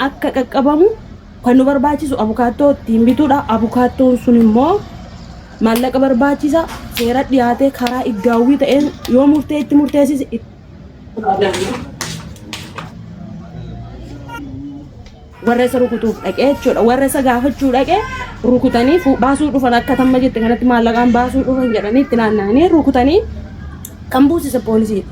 akka qaqqabamu kan nu barbaachisu abukaattoo ittiin bituudha. Abukaattoon sun immoo maallaqa barbaachisa. Seera dhiyaatee karaa iddaawwii ta'een yoo murtee itti murteessise warra isa rukutuuf dhaqee jechuudha. Warra isa gaafachuu dhaqee rukutanii baasuu dhufan akka tamma jette kanatti maallaqaan baasuu dhufan jedhanii itti naanna'anii rukutanii kan buusise poolisiidha.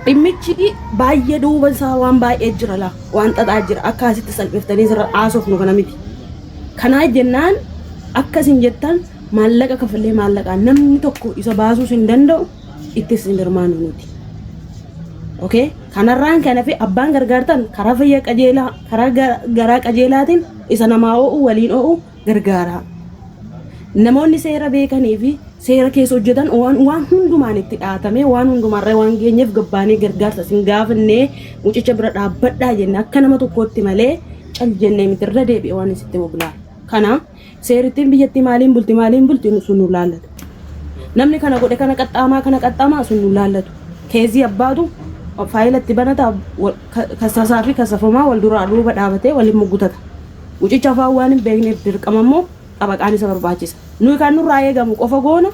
Dhimmichi baay'ee duuba isaa waan baay'ee jira laa waan xaxaa jira akkasitti salphiftanii sirra haasofnu kana miti. Kanaa jennaan akkasin jettan maallaqa kafallee maallaqaan namni tokko isa baasuus hin danda'u ittis hin hirmaannu nuti. Okay? Kanarraan kana fi abbaan gargaartan karaa fayyaa qajeelaa karaa garaa qajeelaatiin isa namaa oo'u waliin oo'u gargaara. Namoonni seera beekanii fi seera keessa hojjetan waan hundumaan itti dhaatamee waan hundumarra waan geenyeef gabbaanii gargaarsa sin gaafannee mucicha bira dhaabbadhaa jenne akka nama tokkootti malee cal jennee mitirra deebi'e waan isitti mobilaa. Kana seerittiin biyyattii maaliin bulti sun nu laallatu. Namni kana godhe kana qaxxaamaa sun nu laallatu. Keezii abbaatu faayilatti banata kasasaa fi kasafamaa wal duraa duuba dhaabatee waliin muggutata. Mucicha afaan waan hin beekneef dirqama immoo qabaqaan isa barbaachisa. Nuyi kan nurraa eegamu qofa goona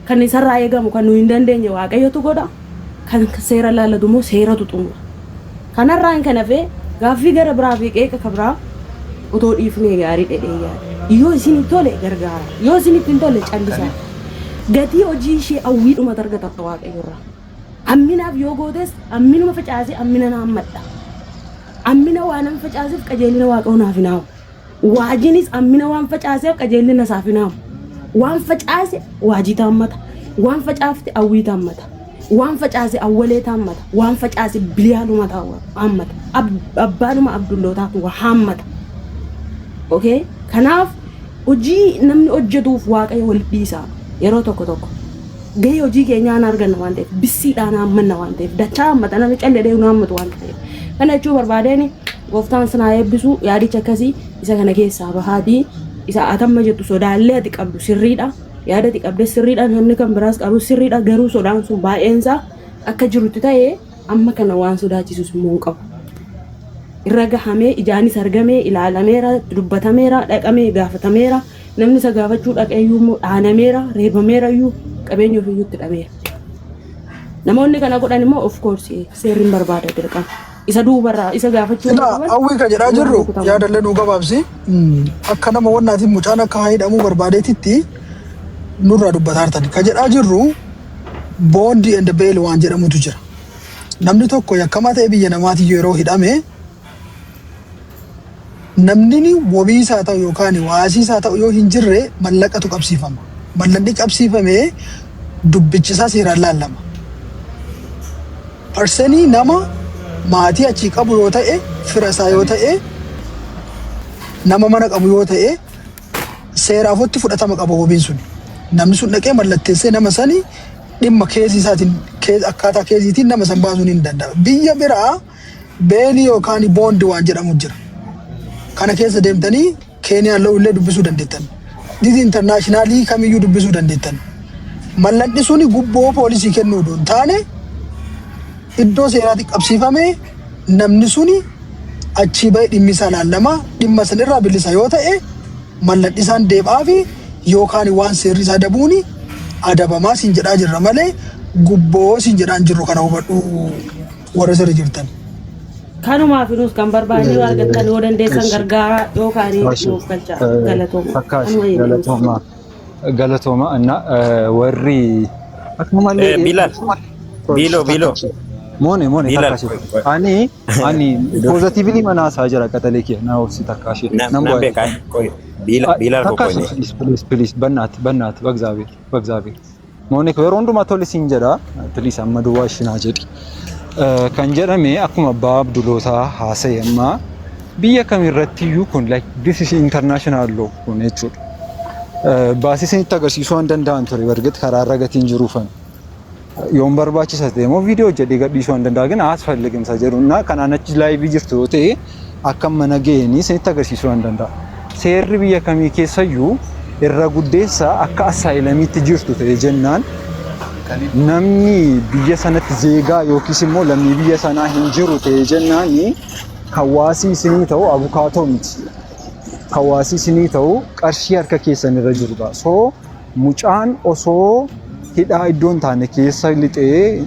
kan isarraa eegamu kan nuyi hin dandeenye waaqayyotu godha kan seera laallatu immoo seeratu xumura. Kanarraan kan hafe gaaffii gara biraa fi qeeqa kabraa otoo dhiifnee gaarii dhedhee yaada. Yoo isin tole gargaara yoo isin ittiin tole callisaa. Gatii hojii ishee hawwiidhuma argata waaqayyorraa. Amminaaf yoo gootes amminuma facaasee ammina naammadha. Ammina waan nama facaaseef qajeelina waaqa naaf hinaamu. Waajinis ammina waan facaaseef qajeelina isaaf hinaamu. Waan facaase waajii taammata. Waan facaafte hawwii taammata. Waan facaase awwalee taammata. Waan facaase biliyaaluma taammata. Abbaanuma abdullootaatu haammata. Okay? Kanaaf hojii namni hojjetuuf waaqayyo wal dhiisa yeroo tokko. Gahee hojii keenyaan arganna waan ta'eef bissiidhaan haammanna waan ta'eef dachaa hammata namni callee nu hammatu waan ta'eef. Kana jechuun barbaadeen gooftaan sanaa eebbisu yaadicha akkasii isa kana keessaa bahaatii isa atamma jettu sodaallee ati qabdu sirriidha. Yaada ati qabde sirriidha namni kan biraas qabu sirriidha garuu sodaan sun baay'eensaa akka jirutti ta'ee amma kana waan sodaachisus immoo hin qabu. Irra gahamee ijaanis argamee ilaalameera dubbatameera dhaqamee gaafatameera namni isa gaafachuu dhaqeeyyuu immoo dhaanameera reebameera iyyuu qabeenya ofiiyyuutti dhabeera. Namoonni kana godhan immoo of course seerriin barbaada dirqama. Isa duubarraa isa gaafachuu hawwii ka jedhaa jirru yaadallee nu gabaabsi akka nama wannaatiin mucaan akka haidhamuu barbaadeetitti nurraa dubbataartan ka jedhaa jirru boondi and beel waan jedhamutu jira. Namni tokko yakkamaa ta'e biyya namaatii yeroo hidhame namni wabii isaa ta'u yookaan waasii isaa ta'u yoo hin jirre mallaqatu qabsiifama. Mallaqni qabsiifamee dubbichi isaa seeraan laallama. Parsenii nama maatii achii qabu yoo ta'e fira isaa yoo ta'e nama mana qabu yoo ta'e seeraafotti fudhatama qaba wabiin sun. Namni sun dhaqee mallatteessee nama sani dhimma keezii isaatiin akkaataa keeziitiin nama san baasuun hin danda'a. Biyya biraa beelii yookaan boondi waan jedhamu jira. Kana keessa deemtanii Keeniyaan illee dubbisuu dandeettan. Dizi intarnaashinaali kamiyyuu dubbisuu dandeettan. Mallatni suni gubboo poolisii kennuu doon taane iddoo seeraatti qabsiifame namni suni achii bahee dhimmi isaa laallama dhimma sanirraa bilisa yoo ta'e mallatni isaan deebaa fi yookaan waan seerri isaa dabuuni adabamaa siin jedhaa jirra malee gubboo siin jedhaan jirru kana hubadhu warra sirri jirtan. Kanumaaf nus kan barbaadne argattan yoo dandeessan gargaara yookaan nuuf galcha galatooma እና ወሪ አክማለ ቢሎ ሞኔ ታካሽ አኒ ፖዚቲቭሊ መናሳ ጀራ ከተለኪ ናው ሲታካሽ ነምቦ ቢላ ኮኮኒ ፕሊዝ በእናት በእግዚአብሔር ሞኔ ከሮንዱ ማቶሊ ሲንጀራ ፕሊዝ አመዱዋሽና ጀዲ kan jedhame akkuma abbaa abduloota haasa'eemma biyya kamirrattiyyuu kun like this is international law kun jechuudha. Baasisanitti agarsiisuu waan danda'an ture bargati karaa irra gatiin jiruufan yoon barbaachisa ta'e immoo viidiyoo jedhee gadhiisuu waan danda'a gina asfalligimsa jedhunna kanaan achi laayivii jirtu yoo ta'e akka mana ga'anii sanitti agarsiisuu waan danda'a. Seerri biyya kamii keessayyuu irra guddeessa akka asaayilamiitti jirtu ta'e jennaan namni biyya sanatti zeegaa yookiis immoo lammii biyya sanaa hin jiru ta'e jennaani hawaasi isinii ta'u abukaatoo miti. Hawaasi isinii ta'u qarshii harka keessan irra jirudha. So mucaan osoo hidhaa iddoon taane keessa lixee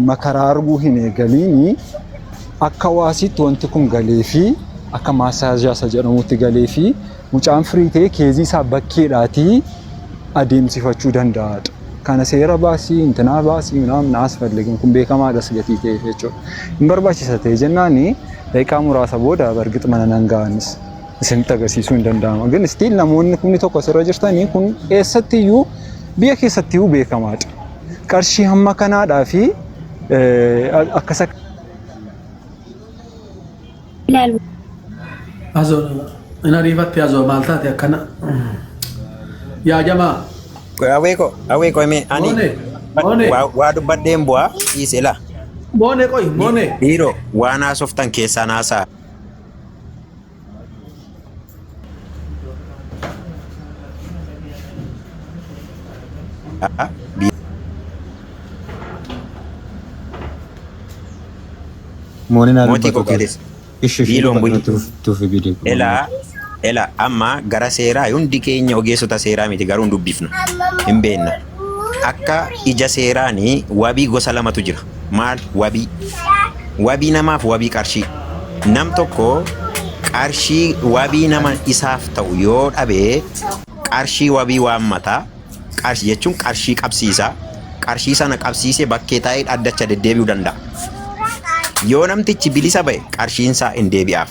makaraa arguu hin eegaliini akka hawaasitti wanti kun galee fi akka maasaajaasa jedhamutti galee fi mucaan firii ta'ee keezii isaa bakkeedhaatii adeemsifachuu danda'aadha. Kana seera baasii intinaa baasii ምናምን አያስፈልግም kun beekamaadhas gatii ta'e jechuudha. Hin barbaachisa ta'e jennaani daqiiqaa muraasa booda bargix mana nan ga'anis isinitti agarsiisuu hin danda'ama. ግን still namoonni kumni tokko asirra jirtanii kun eessattiyyuu biyya keessattiyyuu beekamaadha. Qarshii hamma kanaadhaa fi akkas Azo ina rifatti azo maaltaati akkana yaa jamaa Aweko eme ani waa dubbadheen bu'aa dhiisela. Moone qoy moone. Dhiiroo waan haasoftan keessaa naasaa. Mootii kokeetis. Biiloon bu'i. Ela amma gara seeraa hundi keenya ogeessota seeraa miti garuu hin dubbifnu hin beenna. Akka ija seeraanii wabii gosa lamatu jira. Maal wabii? Wabii namaaf wabii qarshii. Nam tokko qarshii wabii nama isaaf ta'u yoo dhabee qarshii wabii waammataa. Qarshii jechuun qarshii qabsiisa. Qarshii sana qabsiisee bakkee taa'ee dhaddacha deddeebi'uu danda'a. Yoo namtichi bilisa ba'e qarshiinsaa hin deebi'aaf.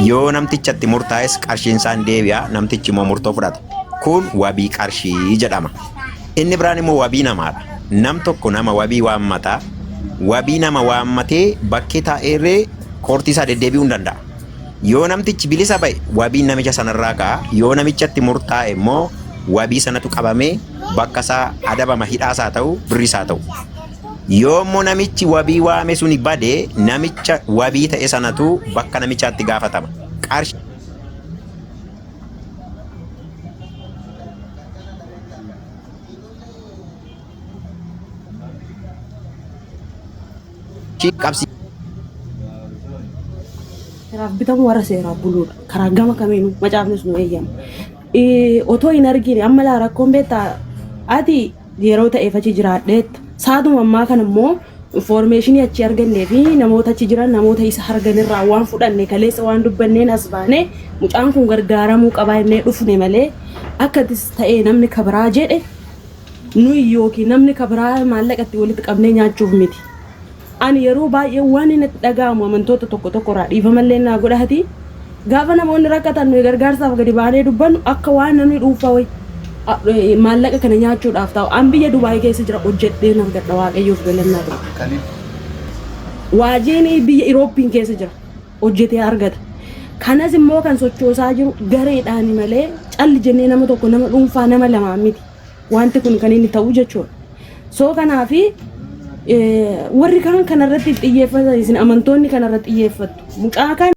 Yoo namtichatti murtaa'es qarshiinsaa hin deebi'a, namtichi immoo murtoo fudhata. Kun wabii qarshii jedhama. Inni biraan immoo wabii namaadha. Nam tokko nama wabii waammataa. Wabii nama waammatee bakkee taa'eerree koortii isaa deddeebi'uu hin danda'a. Yoo namtichi bilisa ba'e wabii namicha sanarraa ka'a. Yoo namichatti murtaa'e immoo wabii sanatu qabamee bakka isaa adabama hidhaasaa ta'u birrisaa ta'u. Yoo immoo namichi wabii waame suni badee namicha wabii ta'e sanatu bakka namichaatti gaafatama. Qarshii qabsi. Karaaf bitamu warra seeraa buluudha. Karaa gama kamiinuu macaafnis nu eeyyama. Otoo hin argine amma laa rakkoon beektaa ati yeroo ta'eef achi jiraadheetta. Saatuma ammaa kana immoo informationii achi argannee fi namoota achi jiran namoota isa arganirraa waan fudhanne kaleessa waan dubbanneen as baane mucaan kun gargaaramuu qabaa innee dhufne malee akkatis ta'ee namni kabiraa jedhe nuyi yookiin namni kabiraa maallaqatti walitti qabnee nyaachuuf miti. Ani yeroo baay'ee waan inni dhaga'amu amantoota tokko tokkorraa dhiifamallee naa godhati gaafa namoonni rakkatan nuyi gargaarsaaf gadi baanee dubbannu akka waan namni dhuunfaa wayi. Maallaqa kana nyaachuudhaaf ta'u an biyya Dubaay keessa jira hojjedheen argadha waaqayyoof galannaa ta'u. Waajeen biyya Irooppii keessa jira hojjetee argata. Kanas immoo kan sochoosaa jiru gareedhaan malee calli jennee nama tokko nama dhuunfaa nama lamaa miti. Wanti kun kan inni ta'u jechuudha. So kanaafi warri kan kanarratti xiyyeeffatan isin amantoonni kanarratti xiyyeeffattu. Mucaa kan